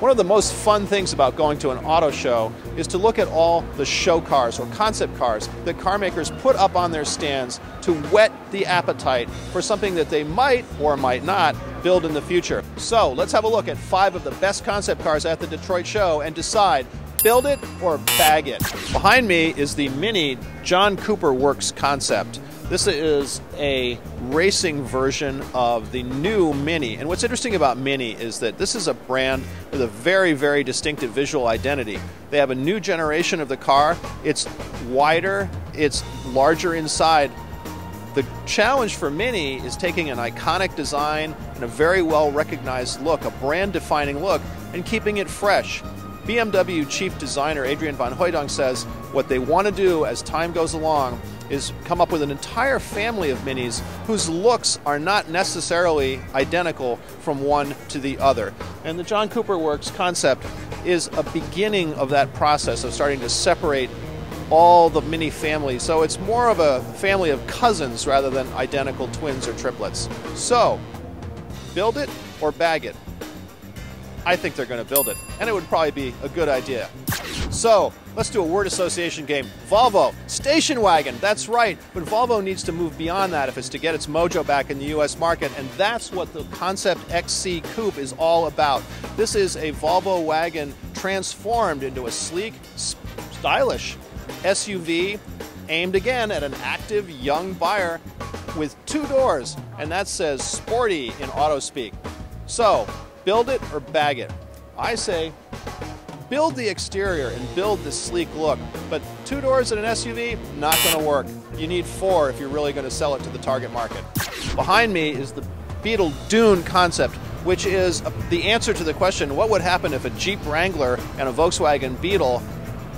One of the most fun things about going to an auto show is to look at all the show cars or concept cars that car makers put up on their stands to whet the appetite for something that they might or might not build in the future. So let's have a look at 5 of the best concept cars at the Detroit show and decide, build it or bag it. Behind me is the Mini John Cooper Works concept. This is a racing version of the new Mini. And what's interesting about Mini is that this is a brand with a very, very distinctive visual identity. They have a new generation of the car. It's wider, it's larger inside. The challenge for Mini is taking an iconic design and a very well recognized look, a brand defining look, and keeping it fresh. BMW chief designer Adrian van Hooydonk says what they want to do as time goes along is come up with an entire family of Minis whose looks are not necessarily identical from one to the other. And the John Cooper Works concept is a beginning of that process of starting to separate all the Mini families. So it's more of a family of cousins rather than identical twins or triplets. So, build it or bag it? I think they're going to build it, and it would probably be a good idea. So, let's do a word association game. Volvo, station wagon, that's right, but Volvo needs to move beyond that if it's to get its mojo back in the US market, and that's what the Concept XC Coupe is all about. This is a Volvo wagon transformed into a sleek, stylish SUV aimed again at an active young buyer with 2 doors, and that says sporty in auto speak. So, build it or bag it? I say build the exterior and build the sleek look, but 2 doors in an SUV, not going to work. You need 4 if you're really going to sell it to the target market. Behind me is the Beetle Dune concept, which is the answer to the question, what would happen if a Jeep Wrangler and a Volkswagen Beetle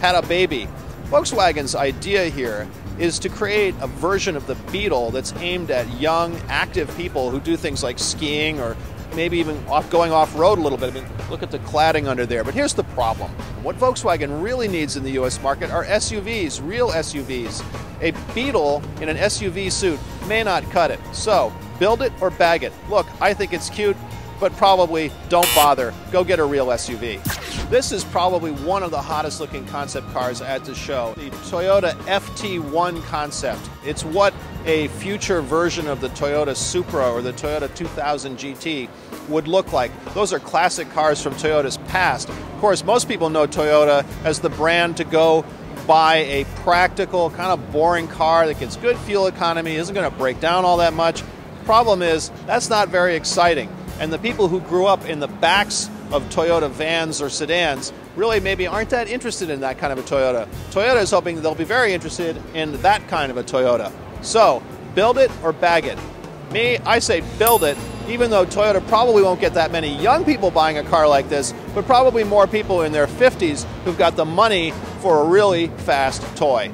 had a baby? Volkswagen's idea here is to create a version of the Beetle that's aimed at young, active people who do things like skiing or maybe even going off-road a little bit. I mean, look at the cladding under there. But here's the problem. What Volkswagen really needs in the US market are SUVs, real SUVs. A Beetle in an SUV suit may not cut it. So, build it or bag it. Look, I think it's cute, but probably don't bother. Go get a real SUV. This is probably one of the hottest looking concept cars at the show, the Toyota FT1 Concept. It's what a future version of the Toyota Supra or the Toyota 2000 GT would look like. Those are classic cars from Toyota's past. Of course, most people know Toyota as the brand to go buy a practical, kind of boring car that gets good fuel economy, isn't going to break down all that much. Problem is, that's not very exciting. And the people who grew up in the backs of Toyota vans or sedans really maybe aren't that interested in that kind of a Toyota. Toyota is hoping they'll be very interested in that kind of a Toyota. So, build it or bag it? Me, I say build it, even though Toyota probably won't get that many young people buying a car like this, but probably more people in their 50s who've got the money for a really fast toy.